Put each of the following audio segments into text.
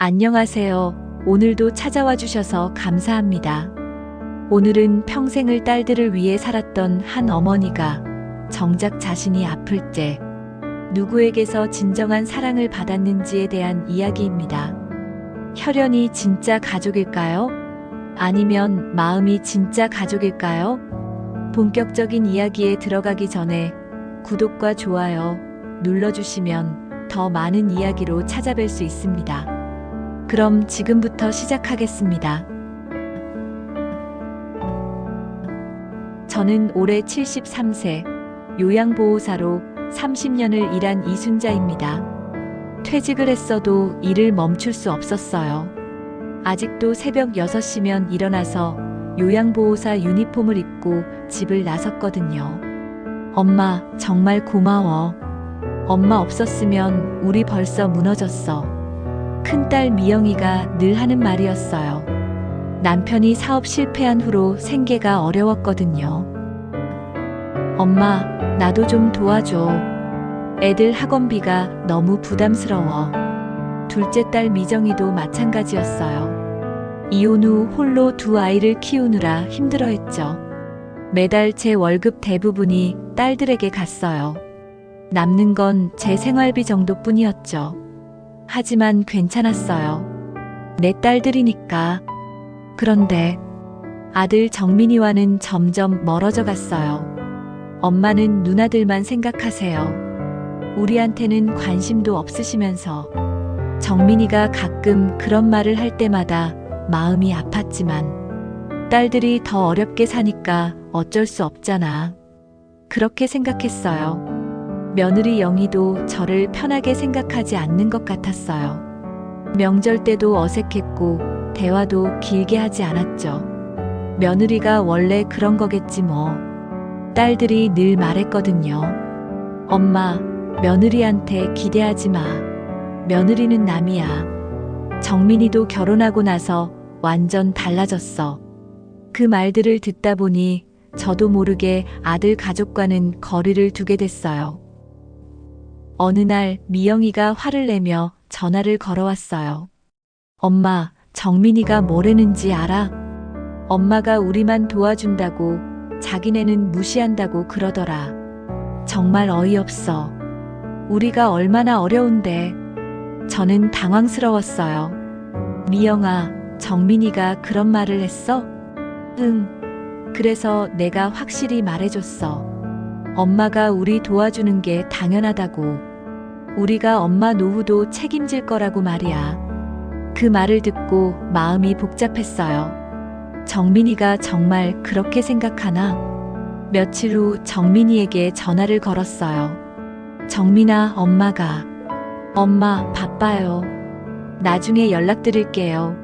안녕하세요. 오늘도 찾아와 주셔서 감사합니다. 오늘은 평생을 딸들을 위해 살았던 한 어머니가 정작 자신이 아플 때 누구에게서 진정한 사랑을 받았는지에 대한 이야기입니다. 혈연이 진짜 가족일까요? 아니면 마음이 진짜 가족일까요? 본격적인 이야기에 들어가기 전에 구독과 좋아요 눌러주시면 더 많은 이야기로 찾아뵐 수 있습니다. 그럼 지금부터 시작하겠습니다. 저는 올해 73세, 요양보호사로 30년을 일한 이순자입니다. 퇴직을 했어도 일을 멈출 수 없었어요. 아직도 새벽 6시면 일어나서 요양보호사 유니폼을 입고 집을 나섰거든요. 엄마, 정말 고마워. 엄마 없었으면 우리 벌써 무너졌어. 큰딸 미영이가 늘 하는 말이었어요. 남편이 사업 실패한 후로 생계가 어려웠거든요. 엄마, 나도 좀 도와줘. 애들 학원비가 너무 부담스러워. 둘째 딸 미정이도 마찬가지였어요. 이혼 후 홀로 두 아이를 키우느라 힘들어했죠. 매달 제 월급 대부분이 딸들에게 갔어요. 남는 건 제 생활비 정도뿐이었죠. 하지만 괜찮았어요. 내 딸들이니까. 그런데 아들 정민이와는 점점 멀어져 갔어요. 엄마는 누나들만 생각하세요. 우리한테는 관심도 없으시면서. 정민이가 가끔 그런 말을 할 때마다 마음이 아팠지만 딸들이 더 어렵게 사니까 어쩔 수 없잖아. 그렇게 생각했어요. 며느리 영희도 저를 편하게 생각하지 않는 것 같았어요. 명절 때도 어색했고 대화도 길게 하지 않았죠. 며느리가 원래 그런 거겠지 뭐. 딸들이 늘 말했거든요. 엄마, 며느리한테 기대하지 마. 며느리는 남이야. 정민이도 결혼하고 나서 완전 달라졌어. 그 말들을 듣다 보니 저도 모르게 아들 가족과는 거리를 두게 됐어요. 어느 날 미영이가 화를 내며 전화를 걸어왔어요. 엄마, 정민이가 뭐래는지 알아? 엄마가 우리만 도와준다고 자기네는 무시한다고 그러더라. 정말 어이없어. 우리가 얼마나 어려운데. 저는 당황스러웠어요. 미영아, 정민이가 그런 말을 했어? 응. 그래서 내가 확실히 말해줬어. 엄마가 우리 도와주는 게 당연하다고. 우리가 엄마 노후도 책임질 거라고 말이야. 그 말을 듣고 마음이 복잡했어요. 정민이가 정말 그렇게 생각하나? 며칠 후 정민이에게 전화를 걸었어요. 정민아, 엄마, 바빠요. 나중에 연락드릴게요.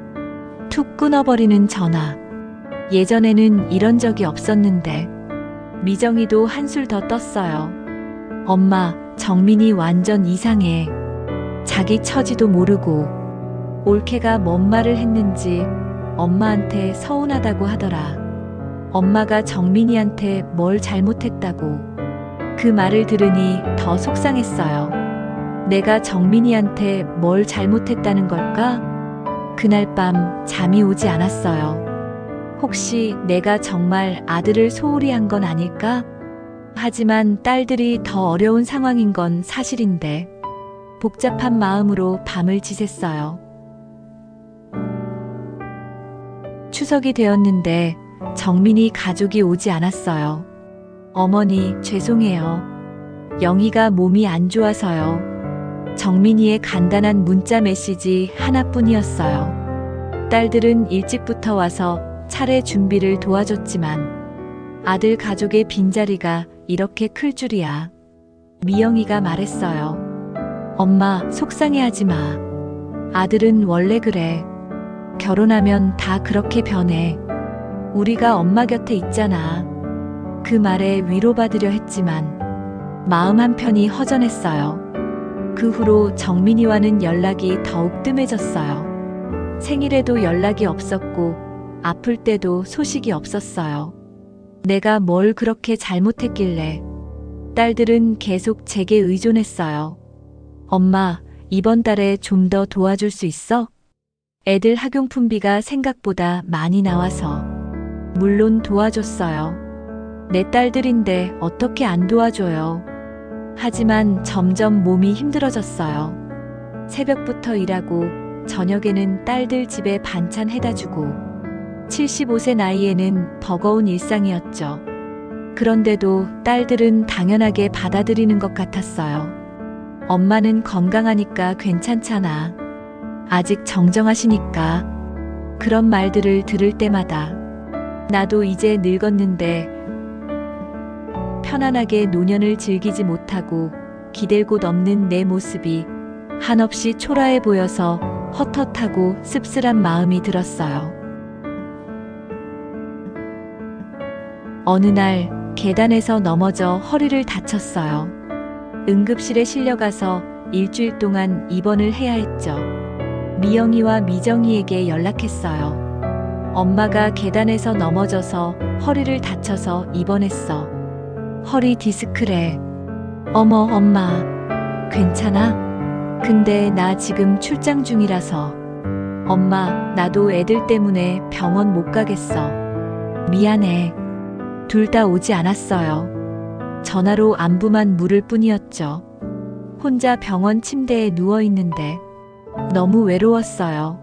툭 끊어버리는 전화. 예전에는 이런 적이 없었는데. 미정이도 한술 더 떴어요. 엄마, 정민이 완전 이상해. 자기 처지도 모르고 올케가 뭔 말을 했는지 엄마한테 서운하다고 하더라. 엄마가 정민이한테 뭘 잘못했다고. 그 말을 들으니 더 속상했어요. 내가 정민이한테 뭘 잘못했다는 걸까? 그날 밤 잠이 오지 않았어요. 혹시 내가 정말 아들을 소홀히 한 건 아닐까? 하지만 딸들이 더 어려운 상황인 건 사실인데 복잡한 마음으로 밤을 지샜어요. 추석이 되었는데 정민이 가족이 오지 않았어요. 어머니, 죄송해요. 영희가 몸이 안 좋아서요. 정민이의 간단한 문자 메시지 하나뿐이었어요. 딸들은 일찍부터 와서 차례 준비를 도와줬지만 아들 가족의 빈자리가 이렇게 클 줄이야. 미영이가 말했어요. 엄마, 속상해하지 마. 아들은 원래 그래. 결혼하면 다 그렇게 변해. 우리가 엄마 곁에 있잖아. 그 말에 위로받으려 했지만 마음 한편이 허전했어요. 그 후로 정민이와는 연락이 더욱 뜸해졌어요. 생일에도 연락이 없었고 아플 때도 소식이 없었어요. 내가 뭘 그렇게 잘못했길래. 딸들은 계속 제게 의존했어요. 엄마, 이번 달에 좀 더 도와줄 수 있어? 애들 학용품비가 생각보다 많이 나와서 물론 도와줬어요. 내 딸들인데 어떻게 안 도와줘요. 하지만 점점 몸이 힘들어졌어요. 새벽부터 일하고 저녁에는 딸들 집에 반찬 해다 주고 75세 나이에는 버거운 일상이었죠. 그런데도 딸들은 당연하게 받아들이는 것 같았어요. 엄마는 건강하니까 괜찮잖아. 아직 정정하시니까. 그런 말들을 들을 때마다 나도 이제 늙었는데 편안하게 노년을 즐기지 못하고 기댈 곳 없는 내 모습이 한없이 초라해 보여서 헛헛하고 씁쓸한 마음이 들었어요. 어느 날 계단에서 넘어져 허리를 다쳤어요. 응급실에 실려가서 일주일 동안 입원을 해야 했죠. 미영이와 미정이에게 연락했어요. 엄마가 계단에서 넘어져서 허리를 다쳐서 입원했어. 허리 디스크래. 어머, 엄마. 괜찮아? 근데 나 지금 출장 중이라서. 엄마, 나도 애들 때문에 병원 못 가겠어. 미안해. 둘 다 오지 않았어요. 전화로 안부만 물을 뿐이었죠. 혼자 병원 침대에 누워 있는데 너무 외로웠어요.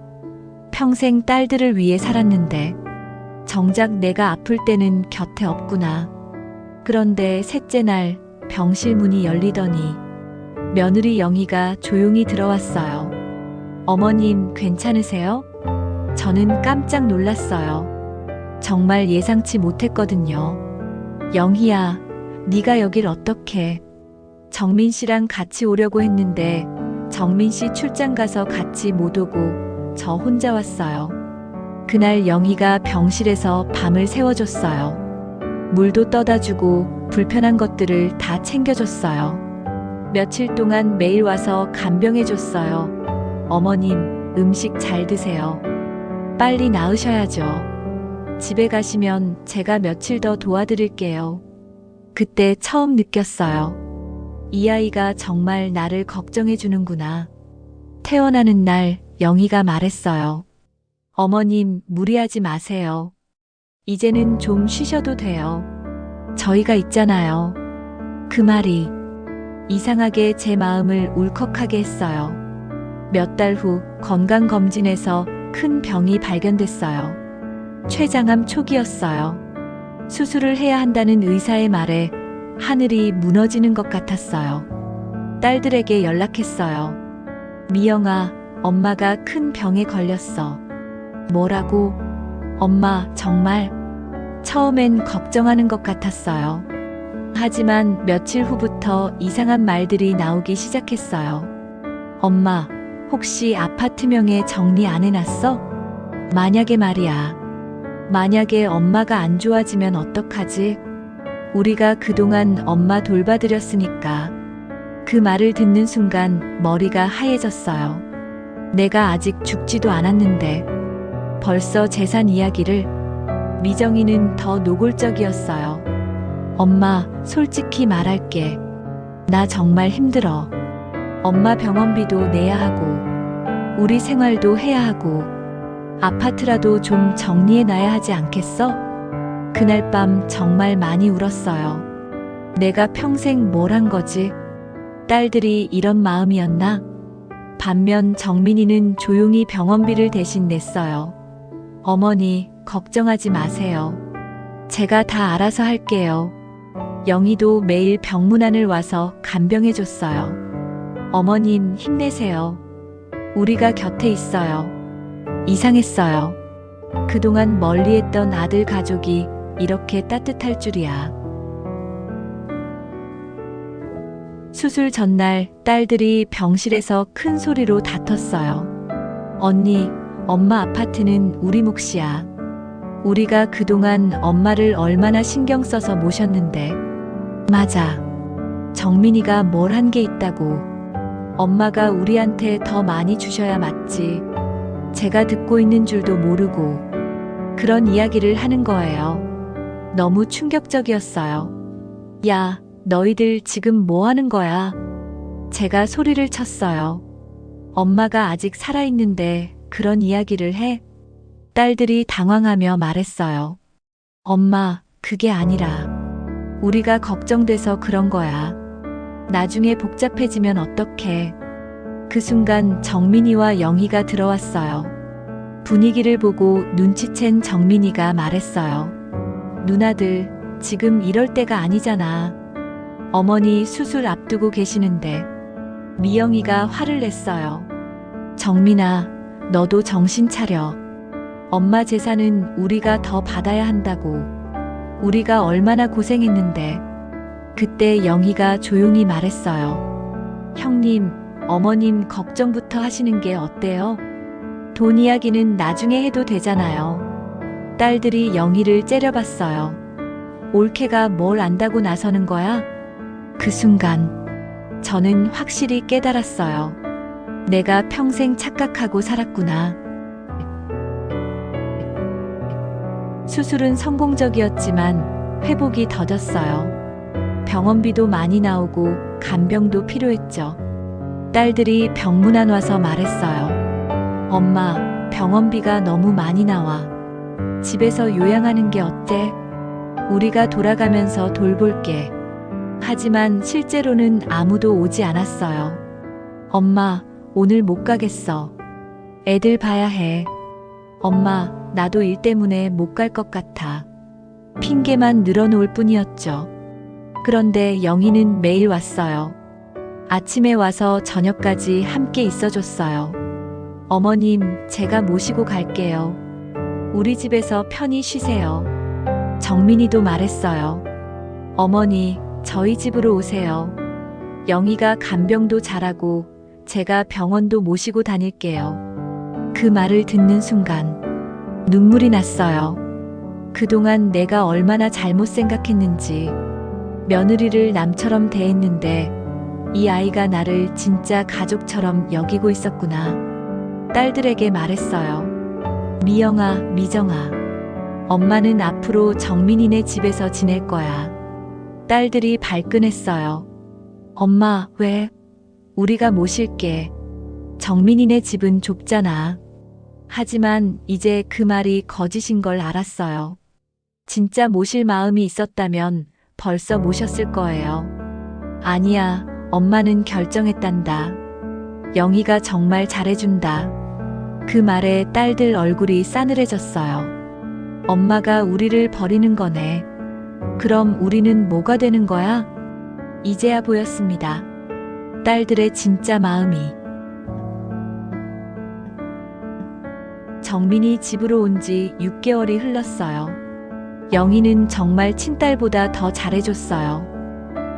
평생 딸들을 위해 살았는데 정작 내가 아플 때는 곁에 없구나. 그런데 셋째 날 병실 문이 열리더니 며느리 영희가 조용히 들어왔어요. 어머님 괜찮으세요? 저는 깜짝 놀랐어요. 정말 예상치 못했거든요. 영희야, 네가 여길 어떻게? 정민 씨랑 같이 오려고 했는데 정민 씨 출장 가서 같이 못 오고 저 혼자 왔어요. 그날 영희가 병실에서 밤을 새워줬어요. 물도 떠다 주고 불편한 것들을 다 챙겨줬어요. 며칠 동안 매일 와서 간병해줬어요. 어머님, 음식 잘 드세요. 빨리 나으셔야죠. 집에 가시면 제가 며칠 더 도와드릴게요. 그때 처음 느꼈어요. 이 아이가 정말 나를 걱정해 주는구나. 태어나는 날 영희가 말했어요. 어머님, 무리하지 마세요. 이제는 좀 쉬셔도 돼요. 저희가 있잖아요. 그 말이 이상하게 제 마음을 울컥하게 했어요. 몇 달 후 건강검진에서 큰 병이 발견됐어요. 췌장암 초기였어요. 수술을 해야 한다는 의사의 말에 하늘이 무너지는 것 같았어요. 딸들에게 연락했어요. 미영아, 엄마가 큰 병에 걸렸어. 뭐라고? 엄마, 정말? 처음엔 걱정하는 것 같았어요. 하지만 며칠 후부터 이상한 말들이 나오기 시작했어요. 엄마, 혹시 아파트 명에 정리 안 해놨어? 만약에 말이야. 만약에 엄마가 안 좋아지면 어떡하지? 우리가 그동안 엄마 돌봐드렸으니까. 그 말을 듣는 순간 머리가 하얘졌어요. 내가 아직 죽지도 않았는데 벌써 재산 이야기를. 미정이는 더 노골적이었어요. 엄마, 솔직히 말할게. 나 정말 힘들어. 엄마 병원비도 내야 하고 우리 생활도 해야 하고 아파트라도 좀 정리해놔야 하지 않겠어? 그날 밤 정말 많이 울었어요. 내가 평생 뭘 한 거지? 딸들이 이런 마음이었나? 반면 정민이는 조용히 병원비를 대신 냈어요. 어머니, 걱정하지 마세요. 제가 다 알아서 할게요. 영희도 매일 병문안을 와서 간병해줬어요. 어머님, 힘내세요. 우리가 곁에 있어요. 이상했어요. 그동안 멀리했던 아들 가족이 이렇게 따뜻할 줄이야. 수술 전날 딸들이 병실에서 큰 소리로 다퉜어요. 언니, 엄마 아파트는 우리 몫이야. 우리가 그동안 엄마를 얼마나 신경 써서 모셨는데. 맞아. 정민이가 뭘 한 게 있다고. 엄마가 우리한테 더 많이 주셔야 맞지. 제가 듣고 있는 줄도 모르고 그런 이야기를 하는 거예요. 너무 충격적이었어요. 야, 너희들 지금 뭐 하는 거야? 제가 소리를 쳤어요. 엄마가 아직 살아있는데 그런 이야기를 해? 딸들이 당황하며 말했어요. 엄마, 그게 아니라 우리가 걱정돼서 그런 거야. 나중에 복잡해지면 어떡해. 그 순간 정민이와 영희가 들어왔어요. 분위기를 보고 눈치챈 정민이가 말했어요. 누나들, 지금 이럴 때가 아니잖아. 어머니 수술 앞두고 계시는데. 미영이가 화를 냈어요. 정민아, 너도 정신 차려. 엄마 재산은 우리가 더 받아야 한다고. 우리가 얼마나 고생했는데. 그때 영희가 조용히 말했어요. 형님, 어머님 걱정부터 하시는 게 어때요? 돈 이야기는 나중에 해도 되잖아요. 딸들이 영희를 째려봤어요. 올케가 뭘 안다고 나서는 거야? 그 순간 저는 확실히 깨달았어요. 내가 평생 착각하고 살았구나. 수술은 성공적이었지만 회복이 더뎠어요. 병원비도 많이 나오고 간병도 필요했죠. 딸들이 병문안 와서 말했어요. 엄마, 병원비가 너무 많이 나와. 집에서 요양하는 게 어때? 우리가 돌아가면서 돌볼게. 하지만 실제로는 아무도 오지 않았어요. 엄마, 오늘 못 가겠어. 애들 봐야 해. 엄마, 나도 일 때문에 못 갈 것 같아. 핑계만 늘어놓을 뿐이었죠. 그런데 영희는 매일 왔어요. 아침에 와서 저녁까지 함께 있어줬어요. 어머님, 제가 모시고 갈게요. 우리 집에서 편히 쉬세요. 정민이도 말했어요. 어머니, 저희 집으로 오세요. 영희가 간병도 잘하고 제가 병원도 모시고 다닐게요. 그 말을 듣는 순간 눈물이 났어요. 그동안 내가 얼마나 잘못 생각했는지. 며느리를 남처럼 대했는데 이 아이가 나를 진짜 가족처럼 여기고 있었구나. 딸들에게 말했어요. 미영아, 미정아. 엄마는 앞으로 정민이네 집에서 지낼 거야. 딸들이 발끈했어요. 엄마, 왜? 우리가 모실게. 정민이네 집은 좁잖아. 하지만 이제 그 말이 거짓인 걸 알았어요. 진짜 모실 마음이 있었다면 벌써 모셨을 거예요. 아니야, 엄마는 결정했단다. 영희가 정말 잘해준다. 그 말에 딸들 얼굴이 싸늘해졌어요. 엄마가 우리를 버리는 거네. 그럼 우리는 뭐가 되는 거야? 이제야 보였습니다. 딸들의 진짜 마음이. 정민이 집으로 온 지 6개월이 흘렀어요. 영희는 정말 친딸보다 더 잘해줬어요.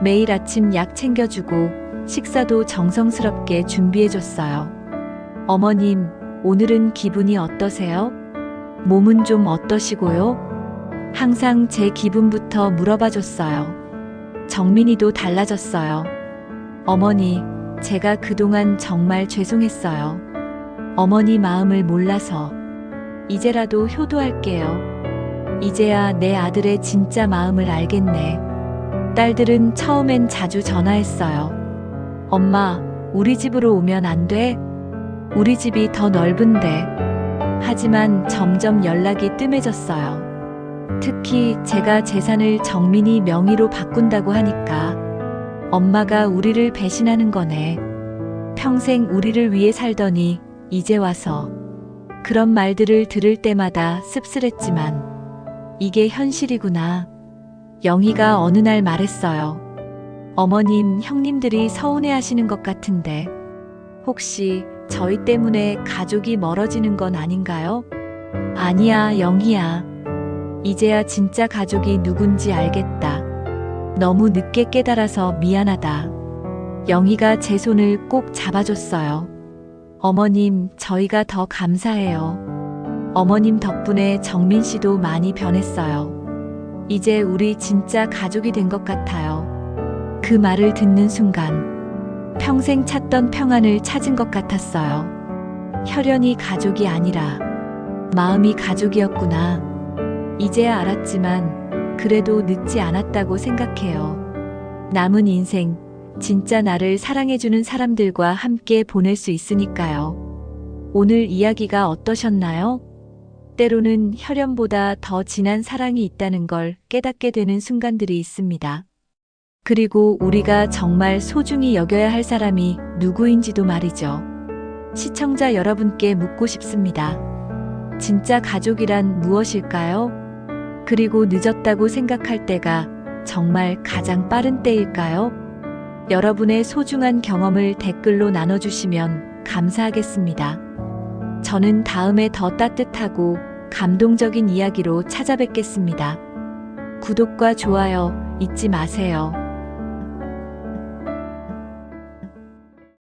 매일 아침 약 챙겨주고 식사도 정성스럽게 준비해줬어요. 어머님, 오늘은 기분이 어떠세요? 몸은 좀 어떠시고요? 항상 제 기분부터 물어봐줬어요. 정민이도 달라졌어요. 어머니, 제가 그동안 정말 죄송했어요. 어머니 마음을 몰라서. 이제라도 효도할게요. 이제야 내 아들의 진짜 마음을 알겠네. 딸들은 처음엔 자주 전화했어요. 엄마, 우리 집으로 오면 안 돼? 우리 집이 더 넓은데. 하지만 점점 연락이 뜸해졌어요. 특히 제가 재산을 정민이 명의로 바꾼다고 하니까 엄마가 우리를 배신하는 거네. 평생 우리를 위해 살더니 이제 와서. 그런 말들을 들을 때마다 씁쓸했지만 이게 현실이구나. 영희가 어느 날 말했어요. 어머님, 형님들이 서운해하시는 것 같은데 혹시 저희 때문에 가족이 멀어지는 건 아닌가요? 아니야, 영희야. 이제야 진짜 가족이 누군지 알겠다. 너무 늦게 깨달아서 미안하다. 영희가 제 손을 꼭 잡아줬어요. 어머님, 저희가 더 감사해요. 어머님 덕분에 정민 씨도 많이 변했어요. 이제 우리 진짜 가족이 된 것 같아요. 그 말을 듣는 순간 평생 찾던 평안을 찾은 것 같았어요. 혈연이 가족이 아니라 마음이 가족이었구나. 이제야 알았지만 그래도 늦지 않았다고 생각해요. 남은 인생 진짜 나를 사랑해주는 사람들과 함께 보낼 수 있으니까요. 오늘 이야기가 어떠셨나요? 때로는 혈연보다 더 진한 사랑이 있다는 걸 깨닫게 되는 순간들이 있습니다. 그리고 우리가 정말 소중히 여겨야 할 사람이 누구인지도 말이죠. 시청자 여러분께 묻고 싶습니다. 진짜 가족이란 무엇일까요? 그리고 늦었다고 생각할 때가 정말 가장 빠른 때일까요? 여러분의 소중한 경험을 댓글로 나눠주시면 감사하겠습니다. 저는 다음에 더 따뜻하고 감동적인 이야기로 찾아뵙겠습니다. 구독과 좋아요 잊지 마세요.